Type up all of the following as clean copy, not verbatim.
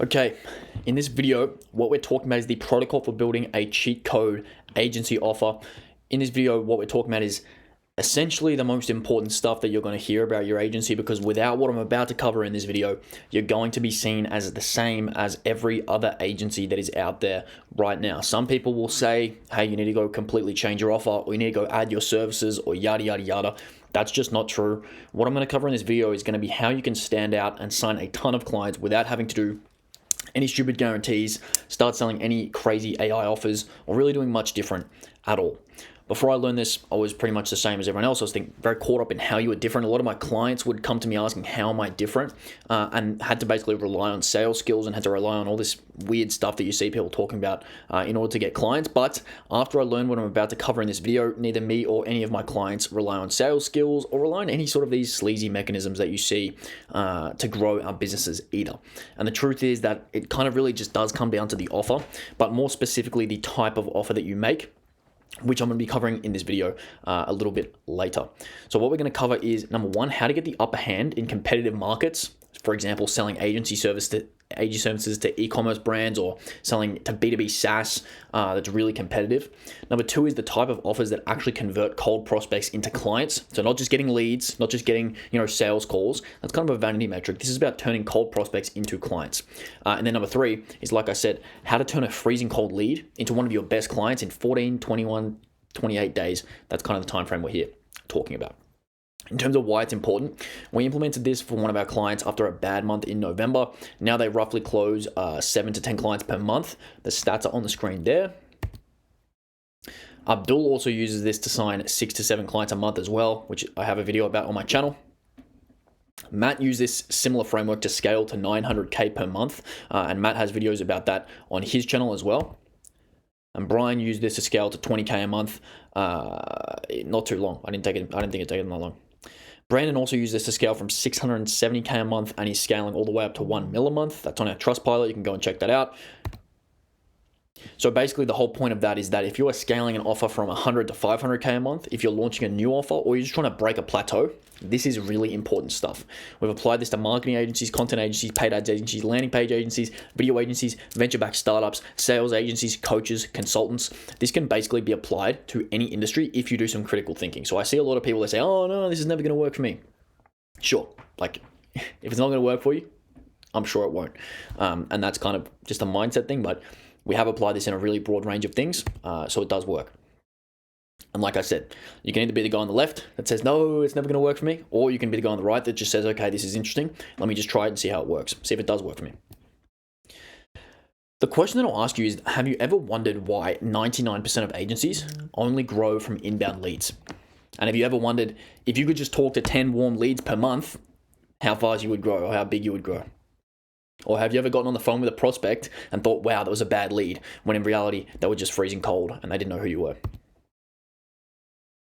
Okay, in this video, what we're talking about is the protocol for building a cheat code agency offer. In this video, what we're talking about is essentially the most important stuff that you're going to hear about your agency, because without what I'm about to cover in this video, you're going to be seen as the same as every other agency that is out there right now. Some people will say, hey, you need to go completely change your offer, or you need to go add your services, or yada, yada, yada. That's just not true. What I'm going to cover in this video is going to be how you can stand out and sign a ton of clients without having to do any stupid guarantees, start selling any crazy AI offers, or really doing much different at all. Before I learned this, I was pretty much the same as everyone else. I was very caught up in how you were different. A lot of my clients would come to me asking, how am I different? And had to basically rely on sales skills and had to rely on all this weird stuff that you see people talking about in order to get clients. But after I learned what I'm about to cover in this video, neither me or any of my clients rely on sales skills or rely on any sort of these sleazy mechanisms that you see to grow our businesses either. And the truth is that it kind of really just does come down to the offer, but more specifically the type of offer that you make, which I'm going to be covering in this video a little bit later. So what we're going to cover is, number one, how to get the upper hand in competitive markets. For example, selling agency services to e-commerce brands, or selling to B2B SaaS that's really competitive. Number two is the type of offers that actually convert cold prospects into clients. So not just getting leads, not just getting sales calls. That's kind of a vanity metric. This is about turning cold prospects into clients. And then number three is, like I said, how to turn a freezing cold lead into one of your best clients in 14, 21, 28 days. That's kind of the time frame we're here talking about. In terms of why it's important, we implemented this for one of our clients after a bad month in November. Now they roughly close 7 to 10 clients per month. The stats are on the screen there. Abdul also uses this to sign 6 to 7 clients a month as well, which I have a video about on my channel. Matt used this similar framework to scale to 900K per month, and Matt has videos about that on his channel as well. And Brian used this to scale to 20K a month. Not too long. I didn't think it took him that long. Brandon also used this to scale from 670K a month, and he's scaling all the way up to 1 mil a month. That's on our Trustpilot. You can go and check that out. So basically the whole point of that is that if you are scaling an offer from 100 to 500K a month, if you're launching a new offer, or you're just trying to break a plateau, this is really important stuff. We've applied this to marketing agencies, content agencies, paid ads agencies, landing page agencies, video agencies, venture-backed startups, sales agencies, coaches, consultants. This can basically be applied to any industry if you do some critical thinking. So I see a lot of people that say, oh no, this is never going to work for me. Sure, like if it's not going to work for you, I'm sure it won't. And that's kind of just a mindset thing, but we have applied this in a really broad range of things, so it does work. And like I said, you can either be the guy on the left that says, no, it's never going to work for me, or you can be the guy on the right that just says, okay, this is interesting. Let me just try it and see how it works. See if it does work for me. The question that I'll ask you is, have you ever wondered why 99% of agencies only grow from inbound leads? And have you ever wondered, if you could just talk to 10 warm leads per month, how fast you would grow or how big you would grow? Or have you ever gotten on the phone with a prospect and thought, wow, that was a bad lead, when in reality, they were just freezing cold and they didn't know who you were?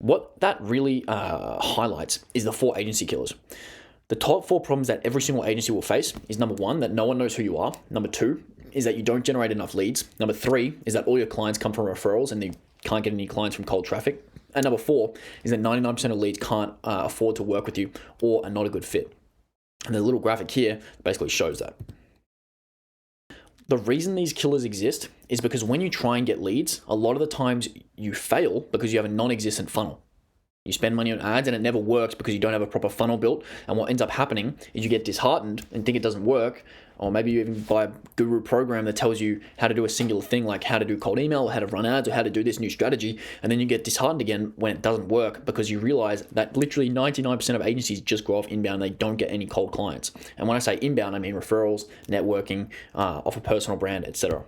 What that really highlights is the 4 agency killers. The top 4 problems that every single agency will face is, number 1, that no one knows who you are. Number 2 is that you don't generate enough leads. Number 3 is that all your clients come from referrals and you can't get any clients from cold traffic. And number 4 is that 99% of leads can't afford to work with you or are not a good fit. And the little graphic here basically shows that. The reason these killers exist is because when you try and get leads, a lot of the times you fail because you have a non-existent funnel. You spend money on ads and it never works because you don't have a proper funnel built. And what ends up happening is you get disheartened and think it doesn't work. Or maybe you even buy a guru program that tells you how to do a singular thing, like how to do cold email, or how to run ads, or how to do this new strategy. And then you get disheartened again when it doesn't work, because you realize that literally 99% of agencies just go off inbound. They don't get any cold clients. And when I say inbound, I mean referrals, networking, off a personal brand, etc.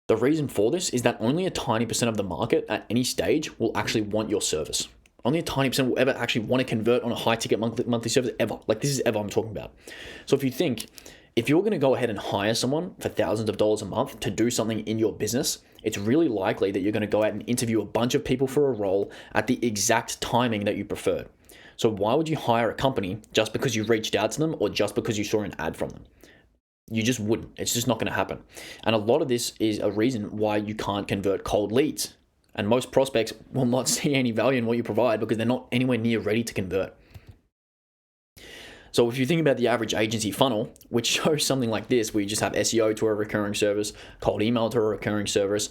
The reason for this is that only a tiny percent of the market at any stage will actually want your service. Only a tiny percent will ever actually want to convert on a high ticket monthly service ever. Like, this is ever I'm talking about. So if you think, if you're going to go ahead and hire someone for thousands of dollars a month to do something in your business, it's really likely that you're going to go out and interview a bunch of people for a role at the exact timing that you prefer. So why would you hire a company just because you reached out to them or just because you saw an ad from them? You just wouldn't. It's just not going to happen. And a lot of this is a reason why you can't convert cold leads. And most prospects will not see any value in what you provide because they're not anywhere near ready to convert. So if you think about the average agency funnel, which shows something like this, where you just have SEO to a recurring service, cold email to a recurring service,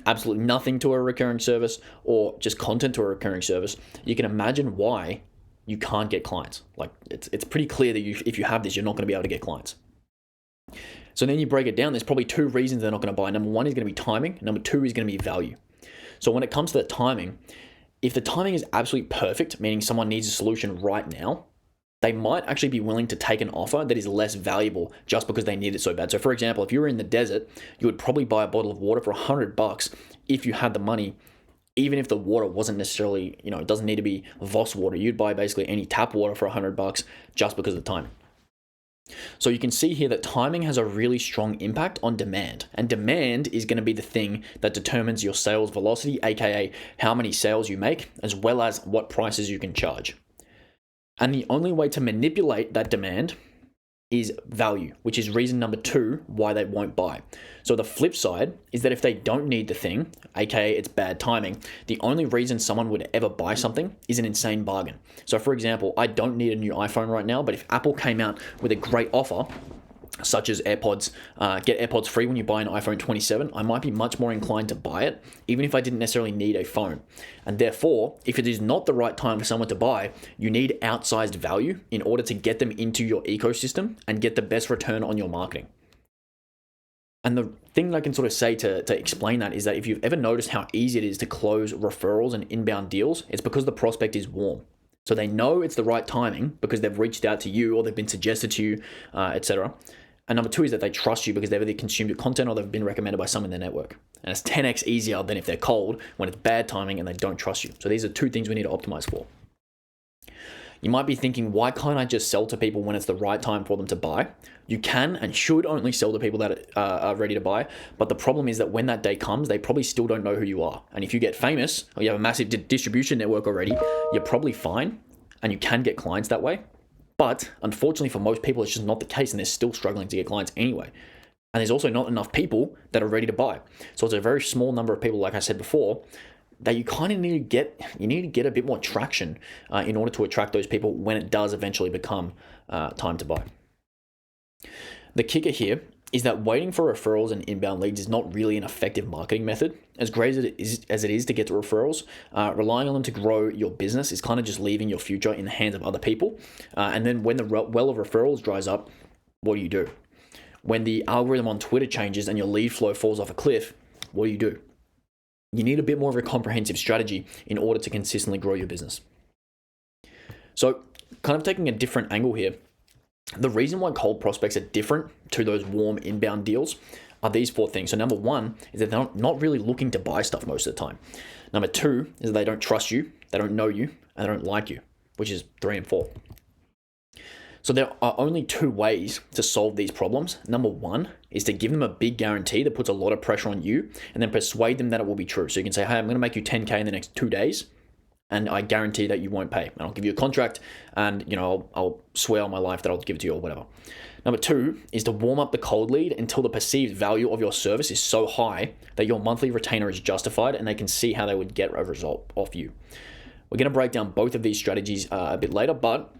absolutely nothing to a recurring service, or just content to a recurring service, you can imagine why you can't get clients. Like it's pretty clear that if you have this, you're not going to be able to get clients. So then you break it down, there's probably two reasons they're not going to buy. Number one is going to be timing. Number two is going to be value. So when it comes to the timing, if the timing is absolutely perfect, meaning someone needs a solution right now, they might actually be willing to take an offer that is less valuable just because they need it so bad. So for example, if you were in the desert, you would probably buy a bottle of water for $100 if you had the money, even if the water wasn't necessarily, it doesn't need to be Voss water. You'd buy basically any tap water for $100 just because of the time. So you can see here that timing has a really strong impact on demand, and demand is going to be the thing that determines your sales velocity, aka how many sales you make, as well as what prices you can charge. And the only way to manipulate that demand is value, which is reason number two why they won't buy. So the flip side is that if they don't need the thing, aka it's bad timing, the only reason someone would ever buy something is an insane bargain. So for example, I don't need a new iPhone right now, but if Apple came out with a great offer, such as AirPods, get AirPods free when you buy an iPhone 27, I might be much more inclined to buy it, even if I didn't necessarily need a phone. And therefore, if it is not the right time for someone to buy, you need outsized value in order to get them into your ecosystem and get the best return on your marketing. And the thing I can sort of say to explain that is that if you've ever noticed how easy it is to close referrals and inbound deals, it's because the prospect is warm. So they know it's the right timing because they've reached out to you or they've been suggested to you, etc. And number two is that they trust you because they've either consumed your content or they've been recommended by someone in their network. And it's 10x easier than if they're cold when it's bad timing and they don't trust you. So these are two things we need to optimize for. You might be thinking, why can't I just sell to people when it's the right time for them to buy? You can and should only sell to people that are ready to buy. But the problem is that when that day comes, they probably still don't know who you are. And if you get famous or you have a massive distribution network already, you're probably fine and you can get clients that way. But unfortunately for most people, it's just not the case and they're still struggling to get clients anyway. And there's also not enough people that are ready to buy. So it's a very small number of people, like I said before, that you kind of need to get a bit more traction in order to attract those people when it does eventually become time to buy. The kicker here is that waiting for referrals and inbound leads is not really an effective marketing method. As great as it is to get to referrals, relying on them to grow your business is kind of just leaving your future in the hands of other people. And then when the well of referrals dries up, what do? When the algorithm on Twitter changes and your lead flow falls off a cliff, what do? You need a bit more of a comprehensive strategy in order to consistently grow your business. So kind of taking a different angle here, the reason why cold prospects are different to those warm inbound deals are these four things. So number one is that they're not really looking to buy stuff most of the time. Number two is that they don't trust you, they don't know you, and they don't like you, which is 3 and 4. So there are only two ways to solve these problems. Number one is to give them a big guarantee that puts a lot of pressure on you and then persuade them that it will be true. So you can say, hey, I'm going to make you 10K in the next 2 days. And I guarantee that you won't pay. And I'll give you a contract and, I'll swear on my life that I'll give it to you or whatever. Number two is to warm up the cold lead until the perceived value of your service is so high that your monthly retainer is justified and they can see how they would get a result off you. We're going to break down both of these strategies a bit later, but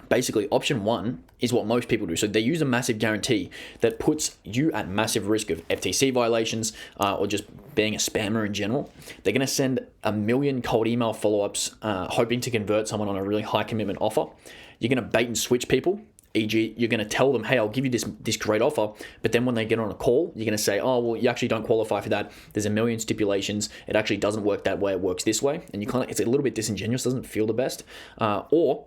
basically, option one is what most people do. So they use a massive guarantee that puts you at massive risk of FTC violations or just being a spammer in general. They're going to send 1 million cold email follow-ups hoping to convert someone on a really high commitment offer. You're going to bait and switch people. E.g., you're going to tell them, hey, I'll give you this great offer. But then when they get on a call, you're going to say, oh, well, you actually don't qualify for that. There's 1 million stipulations. It actually doesn't work that way. It works this way. And it's a little bit disingenuous. Doesn't feel the best. Or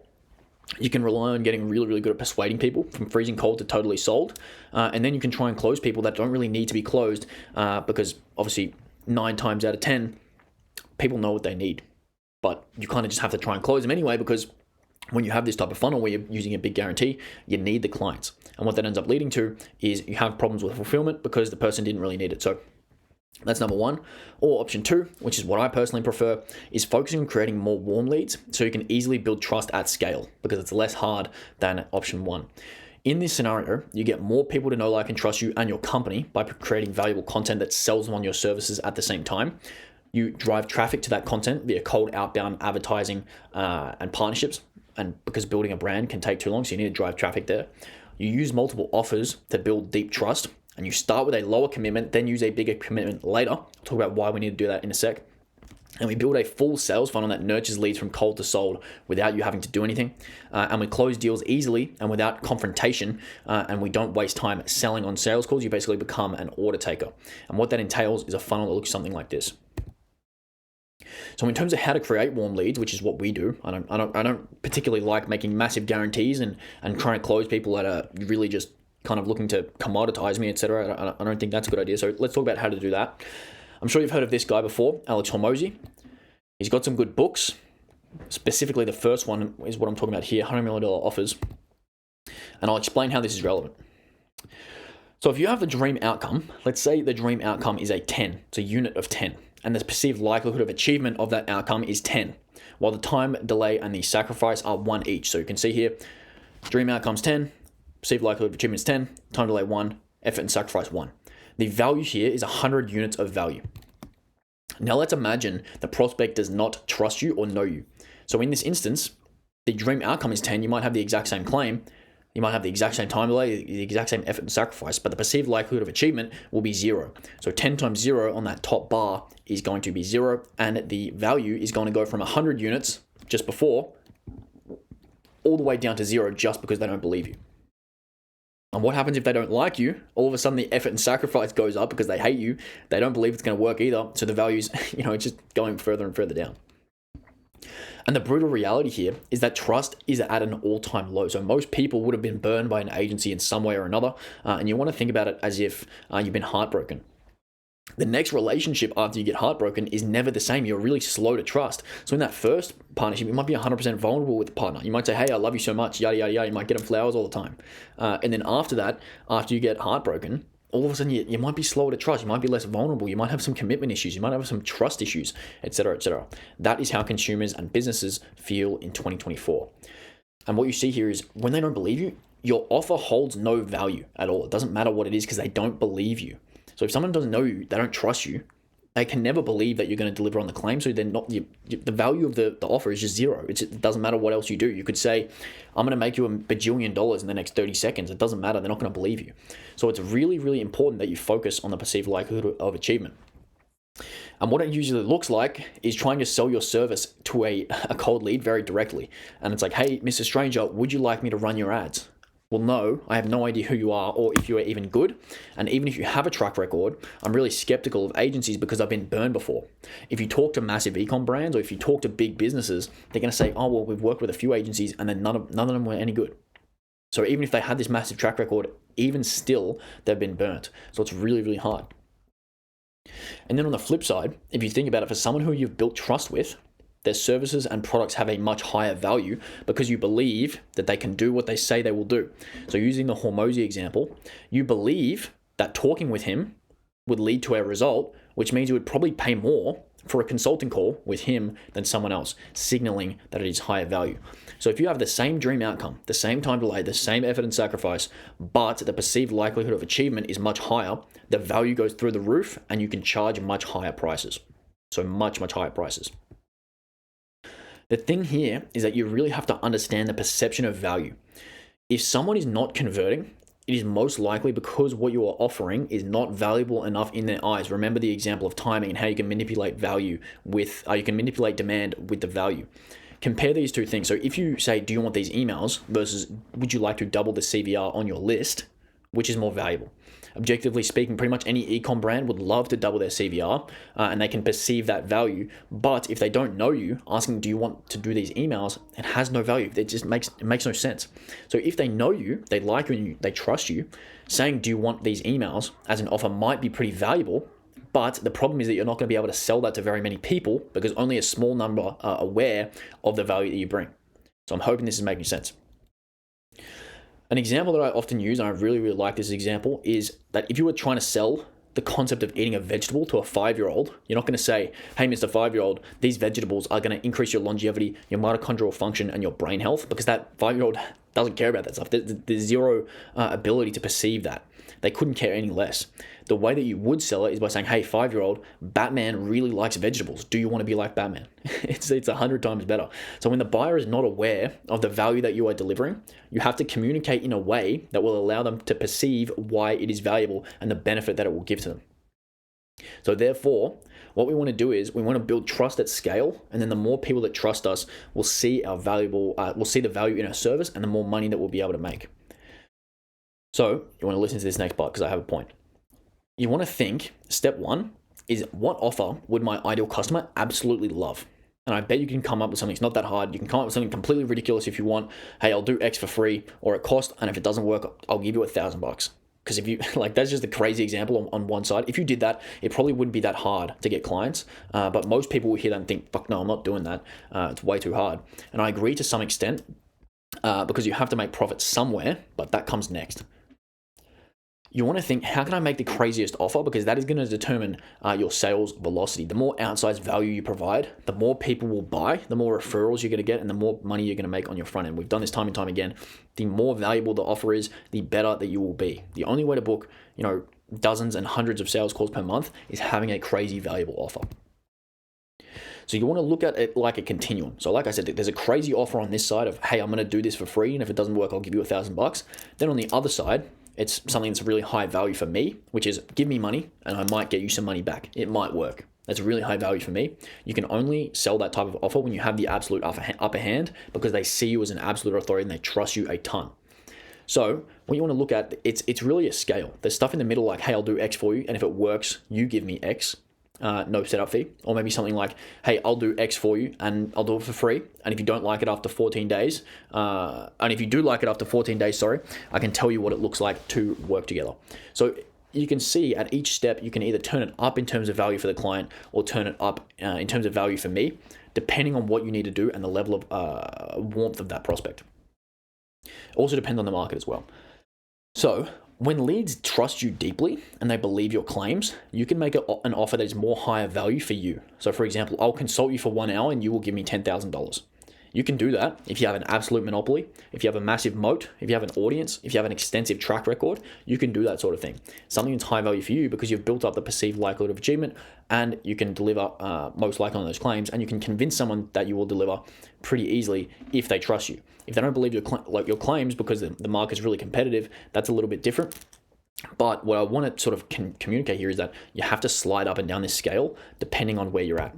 you can rely on getting really, really good at persuading people from freezing cold to totally sold. And then you can try and close people that don't really need to be closed because obviously 9 times out of 10, people know what they need. But you kind of just have to try and close them anyway because when you have this type of funnel where you're using a big guarantee, you need the clients. And what that ends up leading to is you have problems with fulfillment because the person didn't really need it. So that's number one. Or option two, which is what I personally prefer, is focusing on creating more warm leads so you can easily build trust at scale because it's less hard than option one. In this scenario, you get more people to know, like, and trust you and your company by creating valuable content that sells them on your services at the same time. You drive traffic to that content via cold outbound advertising and partnerships. and because building a brand can take too long, so you need to drive traffic there. You use multiple offers to build deep trust, and you start with a lower commitment, then use a bigger commitment later. I'll talk about why we need to do that in a sec. And we build a full sales funnel that nurtures leads from cold to sold without you having to do anything. And we close deals easily and without confrontation. And we don't waste time selling on sales calls. You basically become an order taker. And what that entails is a funnel that looks something like this. So in terms of how to create warm leads, which is what we do, I don't particularly like making massive guarantees and trying to close people that are really just kind of looking to commoditize me, etc. I don't think that's a good idea. So let's talk about how to do that. I'm sure you've heard of this guy before, Alex Hormozi. He's got some good books. Specifically, the first one is what I'm talking about here, $100 million offers. And I'll explain how this is relevant. So if you have the dream outcome, let's say the dream outcome is a 10. It's a unit of 10. And the perceived likelihood of achievement of that outcome is 10, while the time, delay, and the sacrifice are 1 each. So you can see here, dream outcome's 10, perceived likelihood of achievement is 10, time delay 1, effort and sacrifice 1. The value here is 100 units of value. Now let's imagine the prospect does not trust you or know you. So in this instance, the dream outcome is 10. You might have the exact same claim. You might have the exact same time delay, the exact same effort and sacrifice, but the perceived likelihood of achievement will be 0. So 10 times 0 on that top bar is going to be 0, and the value is going to go from 100 units just before all the way down to 0 just because they don't believe you. And what happens if they don't like you? All of a sudden the effort and sacrifice goes up because they hate you. They don't believe it's going to work either. So the value's, it's just going further and further down. And the brutal reality here is that trust is at an all-time low. So most people would have been burned by an agency in some way or another. And you want to think about it as if you've been heartbroken. The next relationship after you get heartbroken is never the same. You're really slow to trust. So in that first partnership, you might be 100% vulnerable with the partner. You might say, hey, I love you so much, yada, yada, yada. You might get them flowers all the time. And then after that, after you get heartbroken, all of a sudden you might be slower to trust. You might be less vulnerable. You might have some commitment issues. You might have some trust issues, etc., etc. That is how consumers and businesses feel in 2024. And what you see here is when they don't believe you, your offer holds no value at all. It doesn't matter what it is because they don't believe you. So if someone doesn't know you, they don't trust you, they can never believe that you're going to deliver on the claim. So they're not, the value of the offer is just 0. It doesn't matter what else you do. You could say, I'm going to make you $1 bajillion in the next 30 seconds. It doesn't matter. They're not going to believe you. So it's really, really important that you focus on the perceived likelihood of achievement. And what it usually looks like is trying to sell your service to a cold lead very directly. And it's like, hey, Mr. Stranger, would you like me to run your ads? Well, no, I have no idea who you are or if you are even good. And even if you have a track record, I'm really skeptical of agencies because I've been burned before. If you talk to massive e-com brands or if you talk to big businesses, they're going to say, oh, well, we've worked with a few agencies and then none of them were any good. So even if they had this massive track record, even still, they've been burnt. So it's really, really hard. And then on the flip side, if you think about it, for someone who you've built trust with, their services and products have a much higher value because you believe that they can do what they say they will do. So using the Hormozi example, you believe that talking with him would lead to a result, which means you would probably pay more for a consulting call with him than someone else, signaling that it is higher value. So if you have the same dream outcome, the same time delay, the same effort and sacrifice, but the perceived likelihood of achievement is much higher, the value goes through the roof and you can charge much higher prices. So much, much higher prices. The thing here is that you really have to understand the perception of value. If someone is not converting, it is most likely because what you are offering is not valuable enough in their eyes. Remember the example of timing and how you can manipulate value with, you can manipulate demand with the value. Compare these two things. So if you say, do you want these emails versus would you like to double the CVR on your list, which is more valuable? Objectively speaking, pretty much any e-com brand would love to double their CVR and they can perceive that value. But if they don't know you, asking, do you want to do these emails, it has no value. It just makes no sense. So if they know you, they like you, and they trust you, saying, do you want these emails as an offer might be pretty valuable. But the problem is that you're not going to be able to sell that to very many people because only a small number are aware of the value that you bring. So I'm hoping this is making sense. An example that I often use, and I really, really like this example, is that if you were trying to sell the concept of eating a vegetable to a 5-year-old, you're not going to say, hey, Mr. 5-year-old, these vegetables are going to increase your longevity, your mitochondrial function, and your brain health, because that 5-year-old doesn't care about that stuff. There's zero ability to perceive that. They couldn't care any less. The way that you would sell it is by saying, hey, 5-year-old, Batman really likes vegetables. Do you want to be like Batman? It's 100 times better. So when the buyer is not aware of the value that you are delivering, you have to communicate in a way that will allow them to perceive why it is valuable and the benefit that it will give to them. So therefore, what we want to do is we want to build trust at scale, and then the more people that trust us will see will see the value in our service, and the more money that we'll be able to make. So you want to listen to this next part because I have a point. You want to think, step one is, what offer would my ideal customer absolutely love? And I bet you can come up with something. It's not that hard. You can come up with something completely ridiculous if you want. Hey, I'll do X for free or at cost, and if it doesn't work, I'll give you $1,000. Because if you that's just a crazy example on one side. If you did that, it probably wouldn't be that hard to get clients. But most people will hear that and think, fuck no, I'm not doing that. It's way too hard. And I agree to some extent because you have to make profit somewhere, but that comes next. You want to think, how can I make the craziest offer? Because that is going to determine your sales velocity. The more outsized value you provide, the more people will buy, the more referrals you're going to get, and the more money you're going to make on your front end. We've done this time and time again. The more valuable the offer is, the better that you will be. The only way to book, dozens and hundreds of sales calls per month is having a crazy valuable offer. So you want to look at it like a continuum. So like I said, there's a crazy offer on this side of, hey, I'm going to do this for free, and if it doesn't work, I'll give you $1,000. Then on the other side, it's something that's really high value for me, which is give me money and I might get you some money back. It might work. That's really high value for me. You can only sell that type of offer when you have the absolute upper hand, because they see you as an absolute authority and they trust you a ton. So what you want to look at, it's really a scale. There's stuff in the middle like, hey, I'll do X for you, and if it works, you give me X. No setup fee. Or maybe something like, hey, I'll do X for you and I'll do it for free. And if you don't like it after 14 days, and if you do like it after 14 days, I can tell you what it looks like to work together. So you can see at each step, you can either turn it up in terms of value for the client or turn it up in terms of value for me, depending on what you need to do and the level of warmth of that prospect. It also depends on the market as well. So when leads trust you deeply and they believe your claims, you can make an offer that is more higher value for you. So for example, I'll consult you for 1 hour and you will give me $10,000. You can do that if you have an absolute monopoly, if you have a massive moat, if you have an audience, if you have an extensive track record, you can do that sort of thing. Something that's high value for you because you've built up the perceived likelihood of achievement, and you can deliver most likely on those claims, and you can convince someone that you will deliver pretty easily if they trust you. If they don't believe your claims because the market's really competitive, that's a little bit different. But what I want to sort of communicate here is that you have to slide up and down this scale depending on where you're at.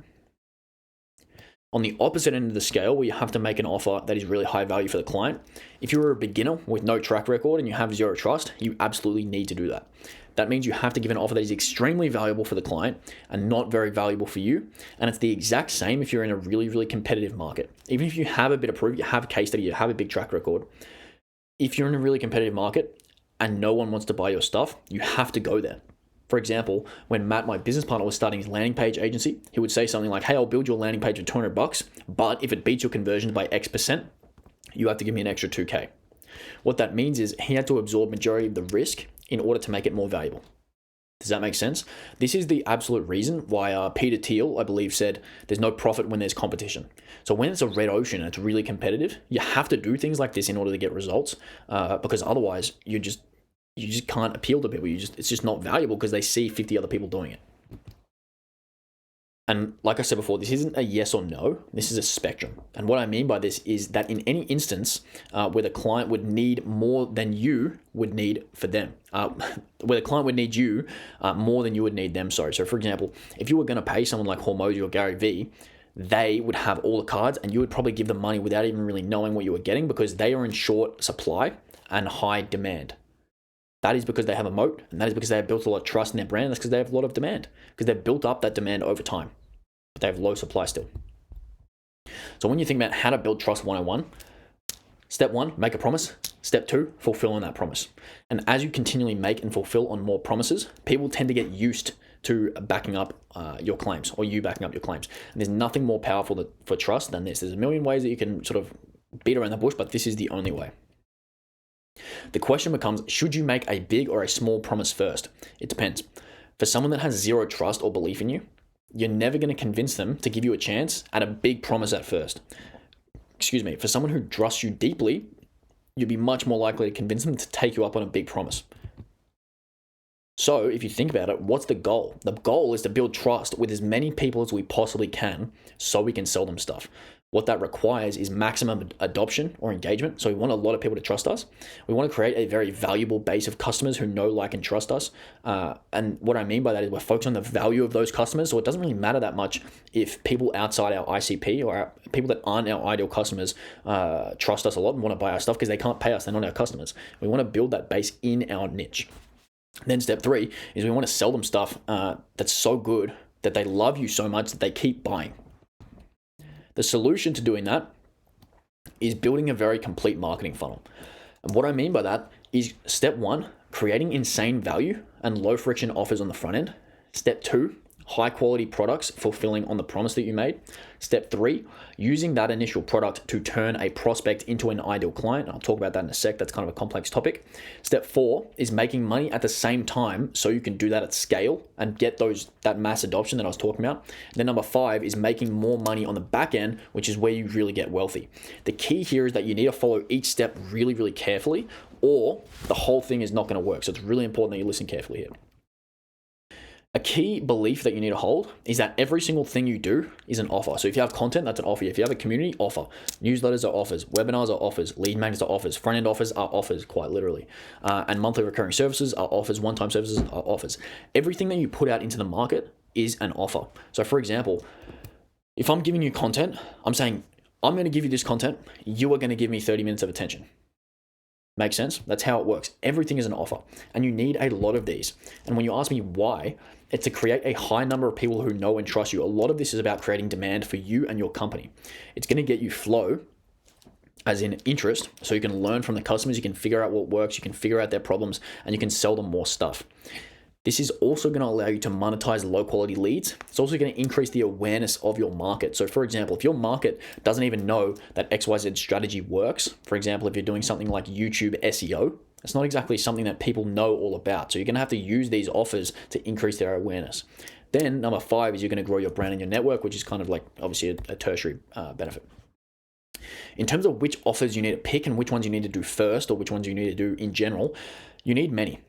On the opposite end of the scale, where you have to make an offer that is really high value for the client, if you're a beginner with no track record and you have zero trust, you absolutely need to do that. That means you have to give an offer that is extremely valuable for the client and not very valuable for you. And it's the exact same if you're in a really, really competitive market. Even if you have a bit of proof, you have a case study, you have a big track record. If you're in a really competitive market and no one wants to buy your stuff, you have to go there. For example, when Matt, my business partner, was starting his landing page agency, he would say something like, hey, I'll build your landing page for $200, but if it beats your conversions by X%, you have to give me an extra $2,000. What that means is he had to absorb majority of the risk in order to make it more valuable. Does that make sense? This is the absolute reason why Peter Thiel, I believe, said there's no profit when there's competition. So when it's a red ocean and it's really competitive, you have to do things like this in order to get results, because otherwise you just can't appeal to people. It's just not valuable because they see 50 other people doing it. And like I said before, this isn't a yes or no. This is a spectrum. And what I mean by this is that in any instance where the client would need more than you would need for them, where the client would need you more than you would need them. So for example, if you were going to pay someone like Hormozi or Gary Vee, they would have all the cards and you would probably give them money without even really knowing what you were getting, because they are in short supply and high demand. That is because they have a moat, and that is because they have built a lot of trust in their brand. That's because they have a lot of demand, because they've built up that demand over time, but they have low supply still. So when you think about how to build trust 101, step 1, make a promise. Step 2, fulfill on that promise. And as you continually make and fulfill on more promises, people tend to get used to backing up your claims, or you backing up your claims. And there's nothing more powerful for trust than this. There's a million ways that you can sort of beat around the bush, but this is the only way. The question becomes, should you make a big or a small promise first? It depends. For someone that has zero trust or belief in you, you're never going to convince them to give you a chance at a big promise at first. For someone who trusts you deeply, you'd be much more likely to convince them to take you up on a big promise. So if you think about it, what's the goal? The goal is to build trust with as many people as we possibly can so we can sell them stuff. What that requires is maximum adoption or engagement. So we want a lot of people to trust us. We want to create a very valuable base of customers who know, like, and trust us. And what I mean by that is we're focused on the value of those customers. So it doesn't really matter that much if people outside our ICP or people that aren't our ideal customers trust us a lot and want to buy our stuff because they can't pay us. They're not our customers. We want to build that base in our niche. Then step 3 is we want to sell them stuff that's so good that they love you so much that they keep buying. The solution to doing that is building a very complete marketing funnel. And what I mean by that is step 1, creating insane value and low friction offers on the front end. Step 2, high quality products fulfilling on the promise that you made. Step 3, using that initial product to turn a prospect into an ideal client. I'll talk about that in a sec. That's kind of a complex topic. Step 4 is making money at the same time so you can do that at scale and get that mass adoption that I was talking about. And then number 5 is making more money on the back end, which is where you really get wealthy. The key here is that you need to follow each step really, really carefully, or the whole thing is not going to work. So it's really important that you listen carefully here. A key belief that you need to hold is that every single thing you do is an offer. So if you have content, that's an offer. If you have a community, offer. Newsletters are offers. Webinars are offers. Lead magnets are offers. Front-end offers are offers, quite literally. And monthly recurring services are offers. One-time services are offers. Everything that you put out into the market is an offer. So for example, if I'm giving you content, I'm saying, I'm going to give you this content. You are going to give me 30 minutes of attention. Makes sense? That's how it works. Everything is an offer, and you need a lot of these. And when you ask me why, it's to create a high number of people who know and trust you. A lot of this is about creating demand for you and your company. It's going to get you flow, as in interest, so you can learn from the customers, you can figure out what works, you can figure out their problems, and you can sell them more stuff. This is also going to allow you to monetize low quality leads. It's also going to increase the awareness of your market. So for example, if your market doesn't even know that XYZ strategy works, for example, if you're doing something like YouTube SEO, it's not exactly something that people know all about. So you're going to have to use these offers to increase their awareness. Then number 5 is you're going to grow your brand and your network, which is kind of like obviously a tertiary benefit. In terms of which offers you need to pick and which ones you need to do first or which ones you need to do in general, you need many.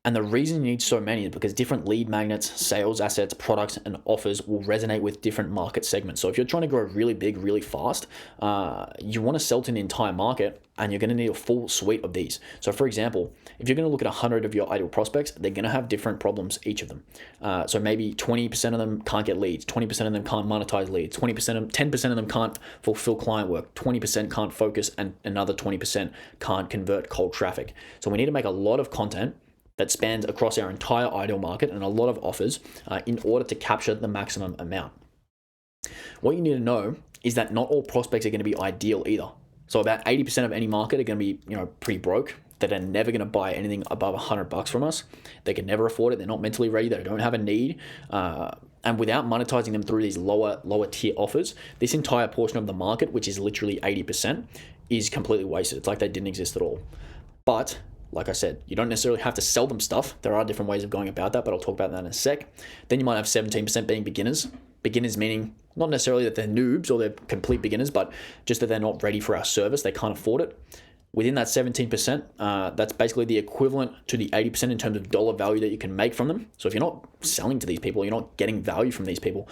And the reason you need so many is because different lead magnets, sales assets, products, and offers will resonate with different market segments. So if you're trying to grow really big, really fast, you want to sell to an entire market, and you're going to need a full suite of these. So for example, if you're going to look at 100 of your ideal prospects, they're going to have different problems, each of them. So maybe 20% of them can't get leads, 20% of them can't monetize leads, 10% of them can't fulfill client work, 20% can't focus, and another 20% can't convert cold traffic. So we need to make a lot of content that spans across our entire ideal market and a lot of offers in order to capture the maximum amount. What you need to know is that not all prospects are going to be ideal either. So about 80% of any market are going to be, pretty broke, that are never going to buy anything above $100 from us. They can never afford it. They're not mentally ready. They don't have a need. And without monetizing them through these lower tier offers, this entire portion of the market, which is literally 80%, is completely wasted. It's like they didn't exist at all. But like I said, you don't necessarily have to sell them stuff. There are different ways of going about that, but I'll talk about that in a sec. Then you might have 17% being beginners. Beginners meaning not necessarily that they're noobs or they're complete beginners, but just that they're not ready for our service. They can't afford it. Within that 17%, that's basically the equivalent to the 80% in terms of dollar value that you can make from them. So if you're not selling to these people, you're not getting value from these people,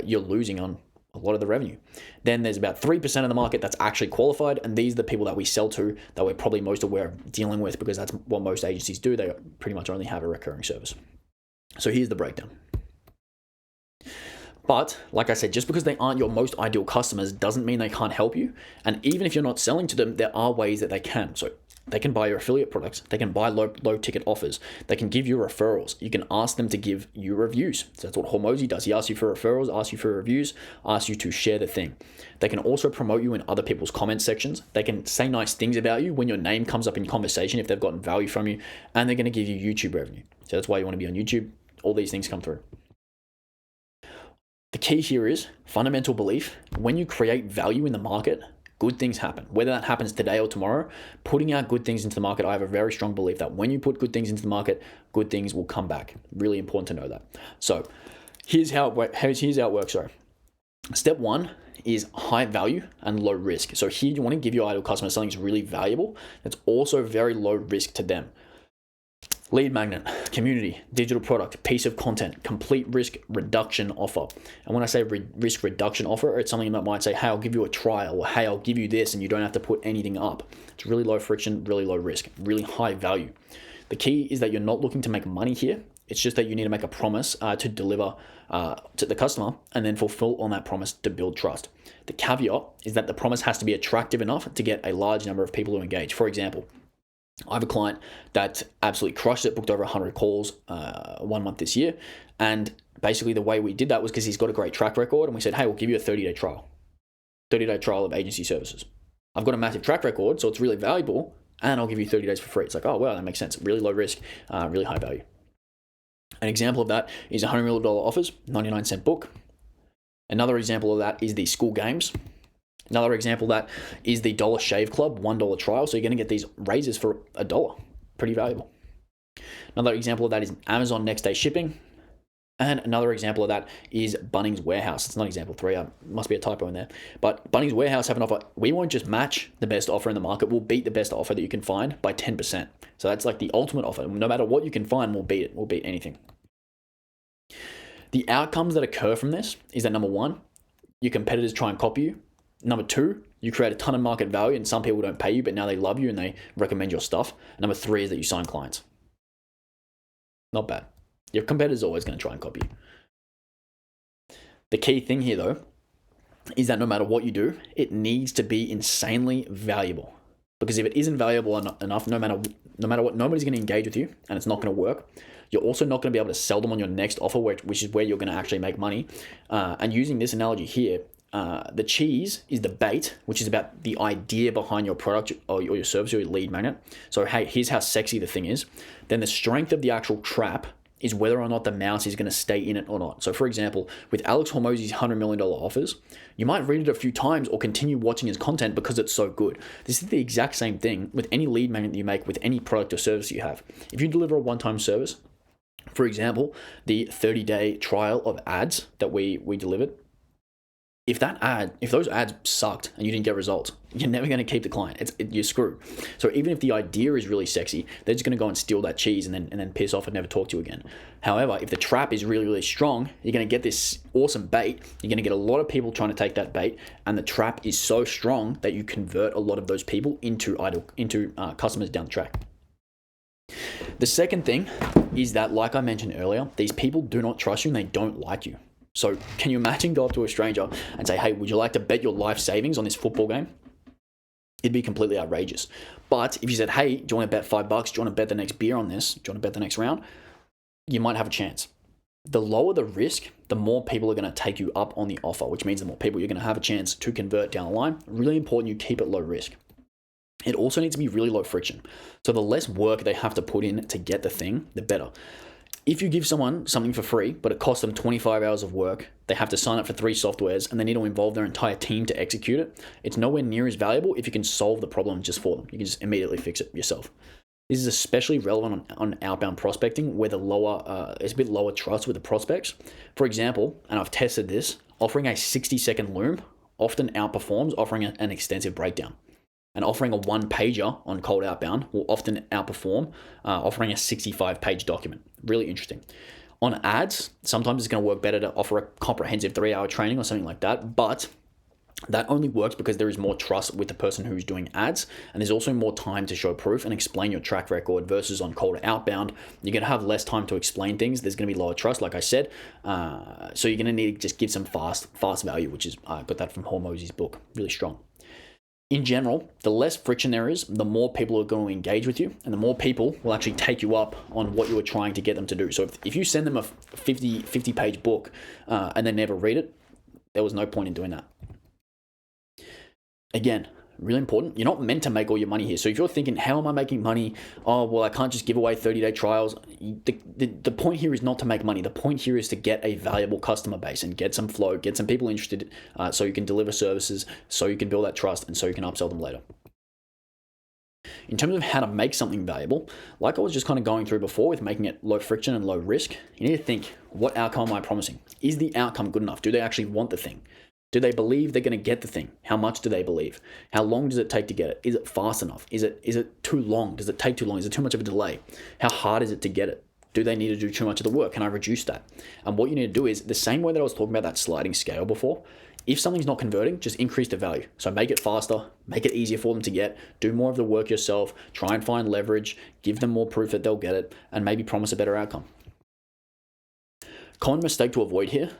you're losing on a lot of the revenue. Then there's about 3% of the market that's actually qualified, and these are the people that we sell to that we're probably most aware of dealing with, because that's what most agencies do. They pretty much only have a recurring service. So here's the breakdown. But like I said, just because they aren't your most ideal customers doesn't mean they can't help you. And even if you're not selling to them, there are ways that they can. So they can buy your affiliate products. They can buy low ticket offers. They can give you referrals. You can ask them to give you reviews. So that's what Hormozy does. He asks you for referrals, asks you for reviews, asks you to share the thing. They can also promote you in other people's comment sections. They can say nice things about you when your name comes up in conversation if they've gotten value from you, and they're going to give you YouTube revenue. So that's why you want to be on YouTube. All these things come through. The key here is fundamental belief. When you create value in the market, good things happen. Whether that happens today or tomorrow, putting out good things into the market, I have a very strong belief that when you put good things into the market, good things will come back. Really important to know that. So here's how it works. Step 1 is high value and low risk. So here you want to give your ideal customer something that's really valuable. That's also very low risk to them. Lead magnet, community, digital product, piece of content, complete risk reduction offer. And when I say risk reduction offer, it's something that might say, hey, I'll give you a trial, or hey, I'll give you this and you don't have to put anything up. It's really low friction, really low risk, really high value. The key is that you're not looking to make money here. It's just that you need to make a promise to deliver to the customer and then fulfill on that promise to build trust. The caveat is that the promise has to be attractive enough to get a large number of people to engage. For example, I have a client that absolutely crushed it, booked over 100 calls 1 month this year. And basically the way we did that was because he's got a great track record, and we said, hey, we'll give you a 30-day trial. 30-day trial of agency services. I've got a massive track record, so it's really valuable, and I'll give you 30 days for free. It's like, oh, wow, that makes sense. Really low risk, really high value. An example of that is $100 million offers, 99-cent book. Another example of that is the school games. Another example of that is the Dollar Shave Club, $1 trial. So you're going to get these razors for $1. Pretty valuable. Another example of that is Amazon next day shipping. And another example of that is Bunnings Warehouse. It's not example 3. Must be a typo in there. But Bunnings Warehouse have an offer. We won't just match the best offer in the market. We'll beat the best offer that you can find by 10%. So that's like the ultimate offer. No matter what you can find, we'll beat it. We'll beat anything. The outcomes that occur from this is that, number 1, your competitors try and copy you. Number 2, you create a ton of market value and some people don't pay you, but now they love you and they recommend your stuff. And number 3 is that you sign clients. Not bad. Your competitor's always going to try and copy you. The key thing here, though, is that no matter what you do, it needs to be insanely valuable. Because if it isn't valuable enough, no matter what, nobody's going to engage with you and it's not going to work. You're also not going to be able to sell them on your next offer, which is where you're going to actually make money. And using this analogy here, the cheese is the bait, which is about the idea behind your product or your service or your lead magnet. So, hey, here's how sexy the thing is. Then the strength of the actual trap is whether or not the mouse is going to stay in it or not. So, for example, with Alex Hormozi's $100 million offers, you might read it a few times or continue watching his content because it's so good. This is the exact same thing with any lead magnet that you make with any product or service you have. If you deliver a one-time service, for example, the 30-day trial of ads that we delivered, if those ads sucked and you didn't get results, you're never going to keep the client. You're screwed. So even if the idea is really sexy, they're just going to go and steal that cheese and then piss off and never talk to you again. However, if the trap is really, really strong, you're going to get this awesome bait. You're going to get a lot of people trying to take that bait, and the trap is so strong that you convert a lot of those people into customers down the track. The second thing is that, like I mentioned earlier, these people do not trust you and they don't like you. So can you imagine go up to a stranger and say, hey, would you like to bet your life savings on this football game? It'd be completely outrageous. But if you said, hey, do you want to bet $5? Do you want to bet the next beer on this? Do you want to bet the next round? You might have a chance. The lower the risk, the more people are going to take you up on the offer, which means the more people you're going to have a chance to convert down the line. Really important you keep it low risk. It also needs to be really low friction. So the less work they have to put in to get the thing, the better. If you give someone something for free, but it costs them 25 hours of work, they have to sign up for 3 softwares, and they need to involve their entire team to execute it, it's nowhere near as valuable if you can solve the problem just for them. You can just immediately fix it yourself. This is especially relevant on outbound prospecting, where it's a bit lower trust with the prospects. For example, and I've tested this, offering a 60-second loom often outperforms offering an extensive breakdown. And offering a 1-pager on cold outbound will often outperform offering a 65-page document. Really interesting. On ads, sometimes it's going to work better to offer a comprehensive 3-hour training or something like that, but that only works because there is more trust with the person who's doing ads, and there's also more time to show proof and explain your track record versus on cold outbound. You're going to have less time to explain things. There's going to be lower trust, like I said. So you're going to need to just give some fast value, which is, I got that from Hormozi's book, really strong. In general, the less friction there is, the more people are going to engage with you, and the more people will actually take you up on what you were trying to get them to do. So if you send them a 50-page book and they never read it, there was no point in doing that. Again, really important. You're not meant to make all your money here. So if you're thinking, how am I making money? Oh, well, I can't just give away 30-day trials. The point here is not to make money. The point here is to get a valuable customer base and get some flow, get some people interested so you can deliver services, so you can build that trust, and so you can upsell them later. In terms of how to make something valuable, like I was just kind of going through before with making it low friction and low risk, you need to think, what outcome am I promising? Is the outcome good enough? Do they actually want the thing? Do they believe they're going to get the thing? How much do they believe? How long does it take to get it? Is it fast enough? Is it too long? Does it take too long? Is it too much of a delay? How hard is it to get it? Do they need to do too much of the work? Can I reduce that? And what you need to do is the same way that I was talking about that sliding scale before. If something's not converting, just increase the value. So make it faster, make it easier for them to get, do more of the work yourself, try and find leverage, give them more proof that they'll get it, and maybe promise a better outcome. Common mistake to avoid here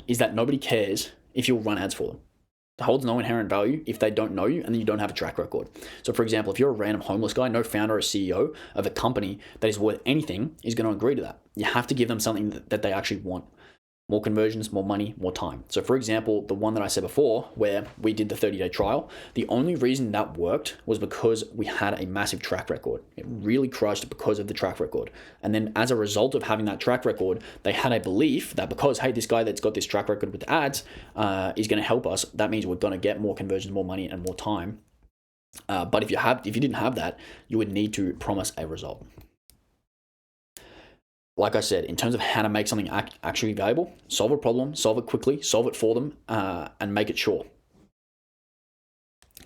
is that nobody cares if you'll run ads for them. It holds no inherent value if they don't know you and then you don't have a track record. So for example, if you're a random homeless guy, no founder or CEO of a company that is worth anything is going to agree to that. You have to give them something that they actually want. More conversions, more money, more time. So for example, the one that I said before, where we did the 30-day trial, the only reason that worked was because we had a massive track record. It really crushed because of the track record. And then as a result of having that track record, they had a belief that because, hey, this guy that's got this track record with ads is going to help us, that means we're going to get more conversions, more money, and more time. But if you didn't have that, you would need to promise a result. Like I said, in terms of how to make something actually valuable, solve a problem, solve it quickly, solve it for them, and make it sure.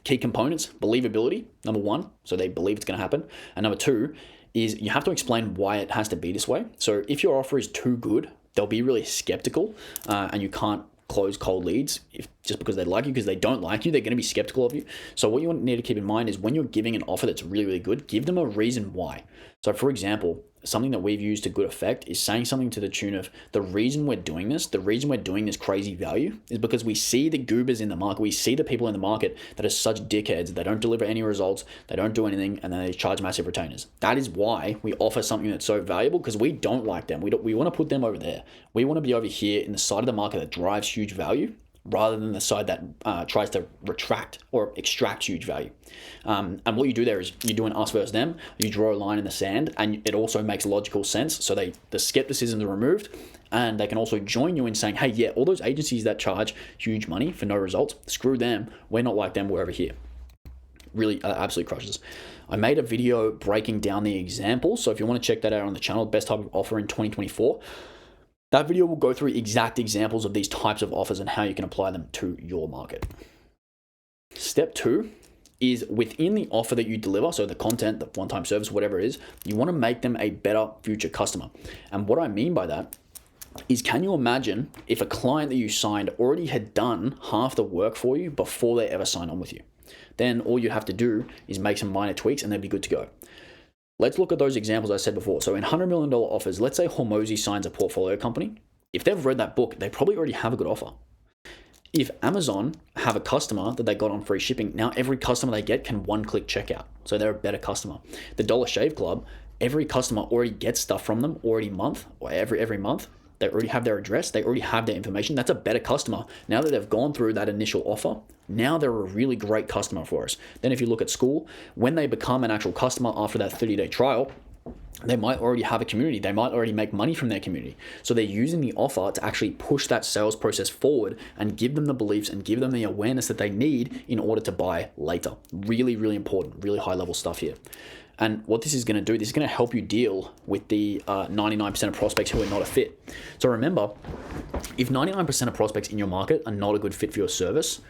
Key components, believability, number one, so they believe it's going to happen. And number two is you have to explain why it has to be this way. So if your offer is too good, they'll be really skeptical and you can't close cold leads just because they like you. Because they don't like you, they're going to be skeptical of you. So what you need to keep in mind is when you're giving an offer that's really, really good, give them a reason why. So for example, something that we've used to good effect is saying something to the tune of, the reason we're doing this crazy value is because we see the goobers in the market, we see the people in the market that are such dickheads, they don't deliver any results, they don't do anything, and then they charge massive retainers. That is why we offer something that's so valuable, because we don't like them. We want to put them over there. We want to be over here in the side of the market that drives huge value, rather than the side that tries to retract or extract huge value. And what you do there is you do an us versus them, you draw a line in the sand, and it also makes logical sense. So the skepticism is removed, and they can also join you in saying, hey, yeah, all those agencies that charge huge money for no results, screw them. We're not like them, we're over here. Really absolutely crushes. I made a video breaking down the examples. So if you want to check that out on the channel, best type of offer in 2024, that video will go through exact examples of these types of offers and how you can apply them to your market. Step two is within the offer that you deliver, so the content, the one-time service, whatever it is, you want to make them a better future customer. And what I mean by that is, can you imagine if a client that you signed already had done half the work for you before they ever sign on with you? Then all you have to do is make some minor tweaks and they'll be good to go. Let's look at those examples I said before. So in $100 million offers, let's say Hormozi signs a portfolio company. If they've read that book, they probably already have a good offer. If Amazon have a customer that they got on free shipping, now every customer they get can one-click checkout. So they're a better customer. The Dollar Shave Club, every customer already gets stuff from them every month. They already have their address. They already have their information. That's a better customer. Now that they've gone through that initial offer, now they're a really great customer for us. Then if you look at school, when they become an actual customer after that 30-day trial, they might already have a community. They might already make money from their community. So they're using the offer to actually push that sales process forward and give them the beliefs and give them the awareness that they need in order to buy later. Really, really important, really high level stuff here. And what this is going to do, this is going to help you deal with the 99% of prospects who are not a fit. So remember, if 99% of prospects in your market are not a good fit for your service,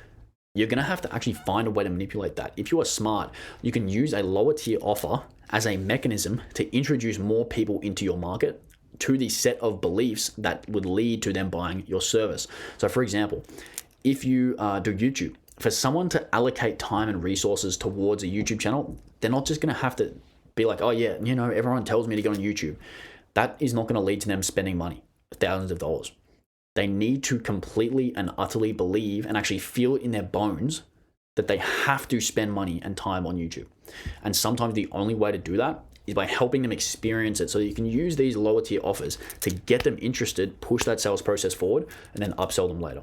you're going to have to actually find a way to manipulate that. If you are smart, you can use a lower tier offer as a mechanism to introduce more people into your market to the set of beliefs that would lead to them buying your service. So for example, if you do YouTube, for someone to allocate time and resources towards a YouTube channel, they're not just going to have to be like, oh yeah, everyone tells me to go on YouTube. That is not going to lead to them spending money, thousands of dollars. They need to completely and utterly believe and actually feel it in their bones that they have to spend money and time on YouTube. And sometimes the only way to do that is by helping them experience it, so that you can use these lower tier offers to get them interested, push that sales process forward, and then upsell them later.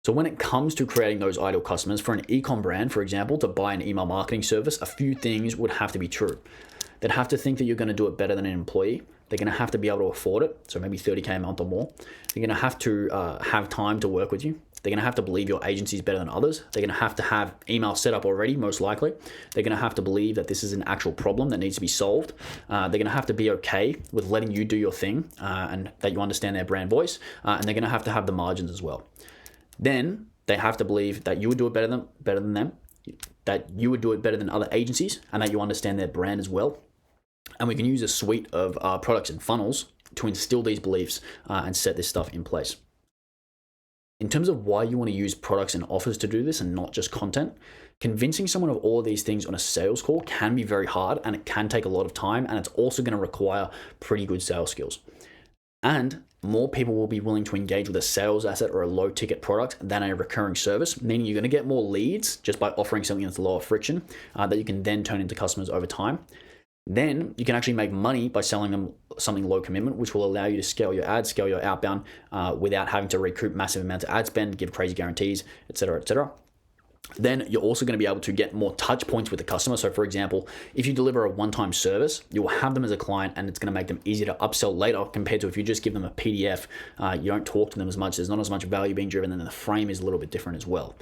So when it comes to creating those ideal customers for an e-com brand, for example, to buy an email marketing service, a few things would have to be true. They'd have to think that you're going to do it better than an employee. They're going to have to be able to afford it, so maybe $30K a month or more. They're going to have time to work with you. They're going to have to believe your agency is better than others. They're going to have email set up already, most likely. They're going to have to believe that this is an actual problem that needs to be solved. They're going to have to be okay with letting you do your thing and that you understand their brand voice. And they're going to have the margins as well. then they have to believe that you would do it better than them, that you would do it better than other agencies, and that you understand their brand as well. And we can use a suite of products and funnels to instill these beliefs and set this stuff in place. In terms of why you want to use products and offers to do this and not just content, convincing someone of all of these things on a sales call can be very hard, and it can take a lot of time, and it's also going to require pretty good sales skills. And more people will be willing to engage with a sales asset or a low ticket product than a recurring service, meaning you're going to get more leads just by offering something that's lower friction that you can then turn into customers over time. Then you can actually make money by selling them something low commitment, which will allow you to scale your ads, scale your outbound without having to recoup massive amounts of ad spend, give crazy guarantees, etc., etc. Then you're also going to be able to get more touch points with the customer. So for example, if you deliver a one-time service, you will have them as a client, and it's going to make them easier to upsell later compared to if you just give them a PDF, you don't talk to them as much, there's not as much value being driven, and the frame is a little bit different as well.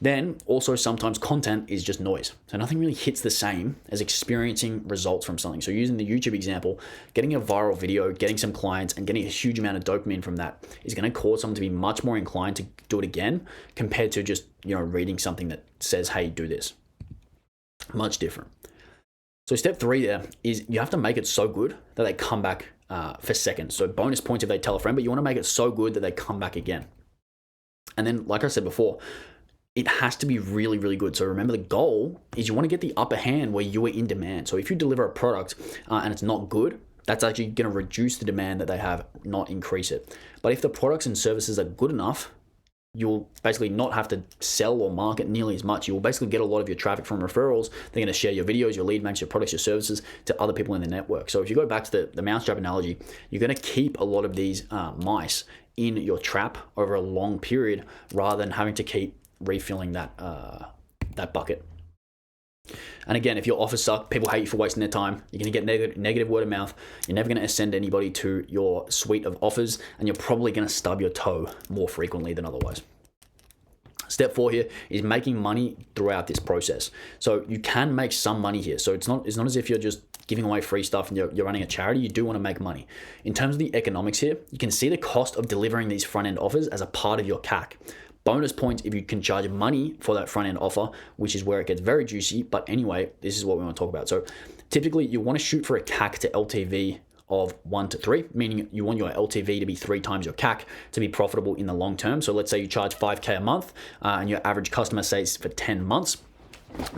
Then also sometimes content is just noise. So nothing really hits the same as experiencing results from something. So using the YouTube example, getting a viral video, getting some clients, and getting a huge amount of dopamine from that is going to cause someone to be much more inclined to do it again compared to just, reading something that says, hey, do this. Much different. So step 3 there is you have to make it so good that they come back for seconds. So bonus points if they tell a friend, but you want to make it so good that they come back again. And then, like I said before, it has to be really, really good. So remember, the goal is you want to get the upper hand where you are in demand. So if you deliver a product and it's not good, that's actually going to reduce the demand that they have, not increase it. But if the products and services are good enough, you'll basically not have to sell or market nearly as much. You'll basically get a lot of your traffic from referrals. They're going to share your videos, your lead magnets, your products, your services to other people in the network. So if you go back to the mousetrap analogy, you're going to keep a lot of these mice in your trap over a long period rather than having to keep refilling that bucket. And again, if your offers suck, people hate you for wasting their time. You're going to get negative word of mouth. You're never going to send anybody to your suite of offers, and you're probably going to stub your toe more frequently than otherwise. Step 4 here is making money throughout this process. So you can make some money here. So it's not as if you're just giving away free stuff and you're running a charity. You do want to make money. In terms of the economics here, you can see the cost of delivering these front-end offers as a part of your CAC. Bonus points if you can charge money for that front-end offer, which is where it gets very juicy. But anyway, this is what we want to talk about. So typically you want to shoot for a CAC to LTV of 1 to 3, meaning you want your LTV to be 3 times your CAC to be profitable in the long term. So let's say you charge $5K a month and your average customer stays for 10 months.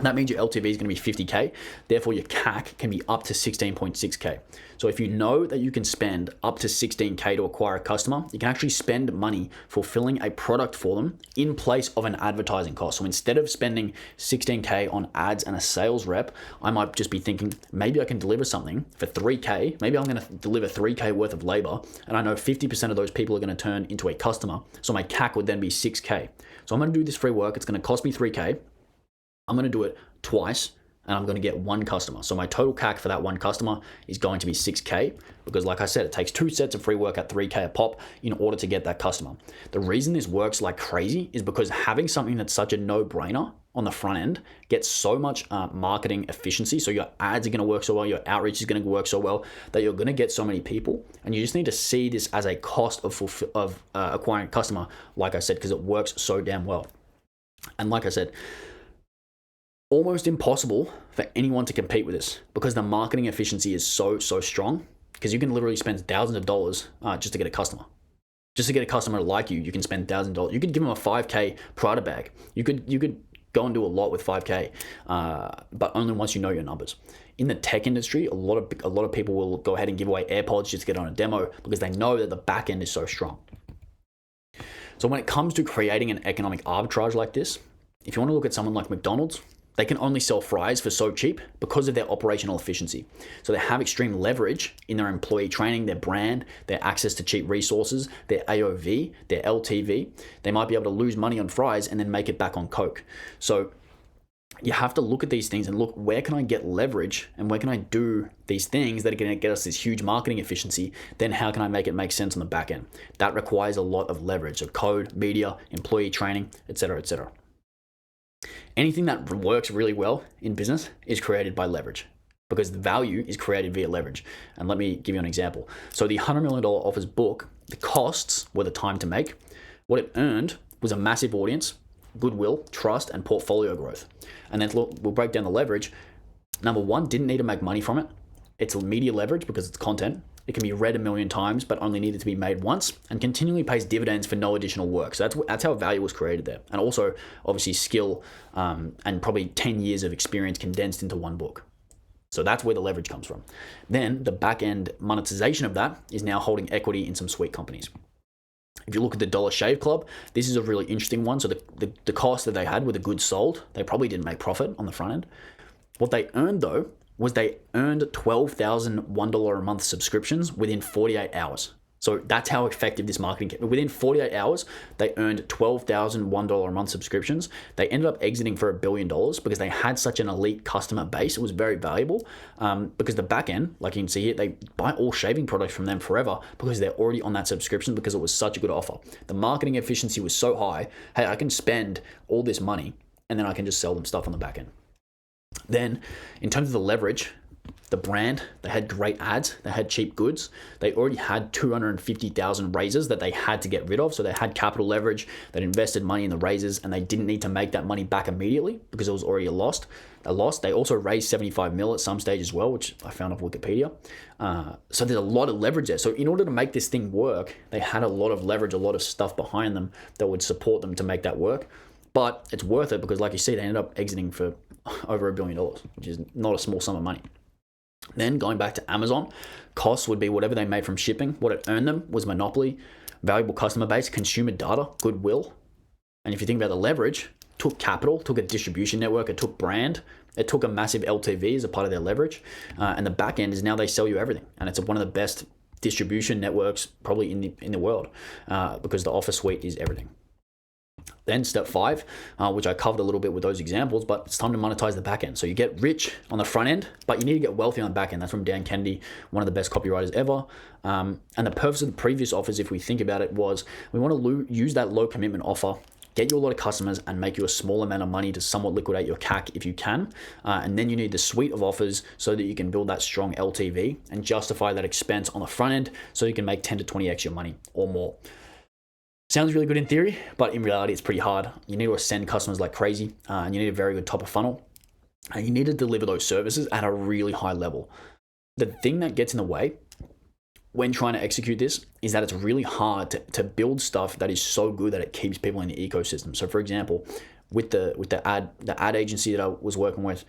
That means your LTV is going to be 50K. Therefore, your CAC can be up to 16.6K. So if you know that you can spend up to 16K to acquire a customer, you can actually spend money fulfilling a product for them in place of an advertising cost. So instead of spending 16K on ads and a sales rep, I might just be thinking, maybe I can deliver something for 3K. Maybe I'm going to deliver 3K worth of labor, and I know 50% of those people are going to turn into a customer. So my CAC would then be 6K. So I'm going to do this free work. It's going to cost me 3K. I'm going to do it twice, and I'm going to get 1 customer. So my total CAC for that 1 customer is going to be 6K, because like I said, it takes 2 sets of free work at 3K a pop in order to get that customer. The reason this works like crazy is because having something that's such a no-brainer on the front end gets so much marketing efficiency. So your ads are going to work so well, your outreach is going to work so well that you're going to get so many people, and you just need to see this as a cost of acquiring a customer, like I said, because it works so damn well. And like I said, almost impossible for anyone to compete with this because the marketing efficiency is so strong, because you can literally spend thousands of dollars just to get a customer. Just to get a customer to like you, you can spend $1,000. You could give them a 5K Prada bag. You could go and do a lot with 5K, but only once you know your numbers. In the tech industry, a lot of people will go ahead and give away AirPods just to get on a demo because they know that the back end is so strong. So when it comes to creating an economic arbitrage like this, if you want to look at someone like McDonald's, they can only sell fries for so cheap because of their operational efficiency. So they have extreme leverage in their employee training, their brand, their access to cheap resources, their AOV, their LTV. They might be able to lose money on fries and then make it back on Coke. So you have to look at these things and look, where can I get leverage and where can I do these things that are going to get us this huge marketing efficiency? Then how can I make it make sense on the back end? That requires a lot of leverage. So code, media, employee training, etc., etc. Anything that works really well in business is created by leverage, because the value is created via leverage. And let me give you an example. So the $100 million offers book, the costs were the time to make. What it earned was a massive audience, goodwill, trust, and portfolio growth. And then we'll break down the leverage. Number one, didn't need to make money from it. It's media leverage because it's content. It can be read 1 million times, but only needed to be made once, and continually pays dividends for no additional work. So that's how value was created there. And also, obviously, skill and probably 10 years of experience condensed into one book. So that's where the leverage comes from. Then the back end monetization of that is now holding equity in some sweet companies. If you look at the Dollar Shave Club, this is a really interesting one. So the cost that they had with the goods sold, they probably didn't make profit on the front end. What they earned though was they earned 12,000 $1 a month subscriptions within 48 hours. So that's how effective this marketing can. Within 48 hours, they earned 12,000 $1 a month subscriptions. They ended up exiting for $1 billion because they had such an elite customer base. It was very valuable because the back end, like you can see here, they buy all shaving products from them forever because they're already on that subscription because it was such a good offer. The marketing efficiency was so high. Hey, I can spend all this money and then I can just sell them stuff on the back end. Then, in terms of the leverage, the brand, they had great ads, they had cheap goods, they already had 250,000 raises that they had to get rid of, so they had capital leverage, they invested money in the raises, and they didn't need to make that money back immediately because it was already a loss. They also raised 75 mil at some stage as well, which I found off Wikipedia. So there's a lot of leverage there. So in order to make this thing work, they had a lot of leverage, a lot of stuff behind them that would support them to make that work. But it's worth it because, like you see, they ended up exiting for over $1 billion, which is not a small sum of money. Then going back to Amazon, costs would be whatever they made from shipping. What it earned them was monopoly, valuable customer base, consumer data, goodwill. And if you think about the leverage, took capital, took a distribution network, it took brand, it took a massive LTV as a part of their leverage. And the back end is now they sell you everything. And it's one of the best distribution networks probably in the world because the offer suite is everything. Then step 5, which I covered a little bit with those examples, but it's time to monetize the back end. So you get rich on the front end, but you need to get wealthy on the back end. That's from Dan Kennedy, one of the best copywriters ever. And the purpose of the previous offers, if we think about it, was we want to use that low commitment offer, get you a lot of customers and make you a small amount of money to somewhat liquidate your CAC if you can. And then you need the suite of offers so that you can build that strong LTV and justify that expense on the front end so you can make 10 to 20x your money or more. Sounds really good in theory, but in reality, it's pretty hard. You need to ascend customers like crazy, and you need a very good top of funnel, and you need to deliver those services at a really high level. The thing that gets in the way when trying to execute this is that it's really hard to build stuff that is so good that it keeps people in the ecosystem. So, for example, with the ad agency that I was working with,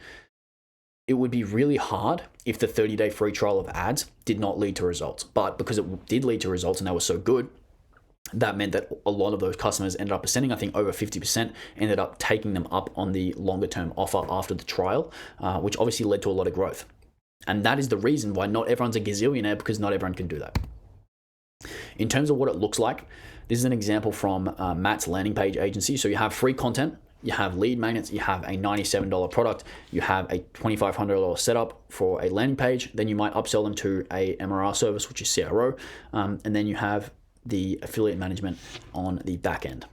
it would be really hard if the 30-day free trial of ads did not lead to results. But because it did lead to results and they were so good, that meant that a lot of those customers ended up ascending. I think over 50% ended up taking them up on the longer term offer after the trial, which obviously led to a lot of growth. And that is the reason why not everyone's a gazillionaire, because not everyone can do that. In terms of what it looks like, this is an example from Matt's landing page agency. So you have free content, you have lead magnets, you have a $97 product, you have a $2,500 setup for a landing page, then you might upsell them to a MRR service, which is CRO, and then you have the affiliate management on the back end.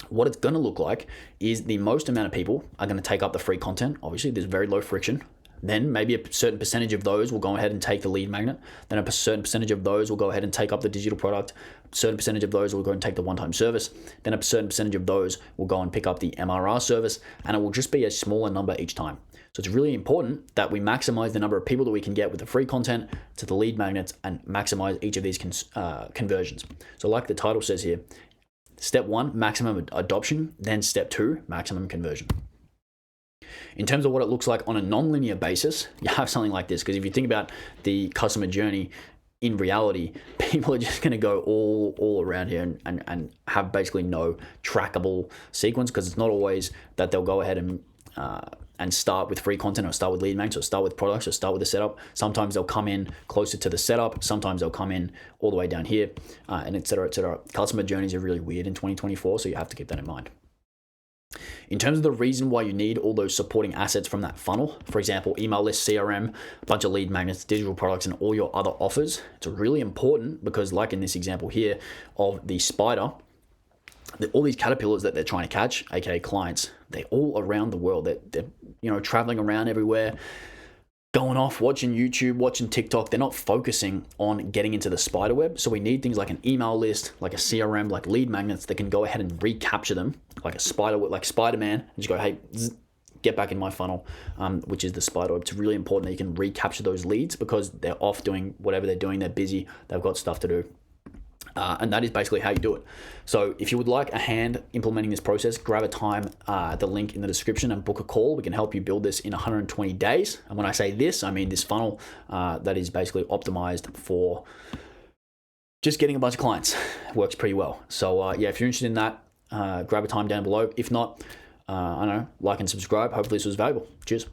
What it's going to look like is the most amount of people are going to take up the free content. Obviously, there's very low friction. Then maybe a certain percentage of those will go ahead and take the lead magnet. Then a certain percentage of those will go ahead and take up the digital product. A certain percentage of those will go and take the one-time service. Then a certain percentage of those will go and pick up the MRR service, and it will just be a smaller number each time. So it's really important that we maximize the number of people that we can get with the free content to the lead magnets and maximize each of these conversions. So like the title says here, step 1, maximum adoption, then step 2, maximum conversion. In terms of what it looks like on a non-linear basis, you have something like this, because if you think about the customer journey, in reality, people are just going to go all around here and have basically no trackable sequence, because it's not always that they'll go ahead and start with free content or start with lead magnets or start with products or start with the setup. Sometimes they'll come in closer to the setup. Sometimes they'll come in all the way down here, and et cetera, et cetera. Customer journeys are really weird in 2024, so you have to keep that in mind. In terms of the reason why you need all those supporting assets from that funnel, for example, email list, CRM, a bunch of lead magnets, digital products, and all your other offers, it's really important because, like in this example here of the spider, all these caterpillars that they're trying to catch, aka clients, they're all around the world. They're traveling around everywhere. going off, watching YouTube, watching TikTok. They're not focusing on getting into the spider web. So we need things like an email list, like a CRM, like lead magnets that can go ahead and recapture them, like a spider, like Spider-Man, and just go, hey, get back in my funnel, which is the spider web. It's really important that you can recapture those leads because they're off doing whatever they're doing. They're busy. They've got stuff to do. And that is basically how you do it. So if you would like a hand implementing this process, grab a time, the link in the description, and book a call. We can help you build this in 120 days. And when I say this, I mean this funnel that is basically optimized for just getting a bunch of clients. It works pretty well. So yeah, if you're interested in that, grab a time down below. If not, I don't know, like and subscribe. Hopefully this was valuable. Cheers.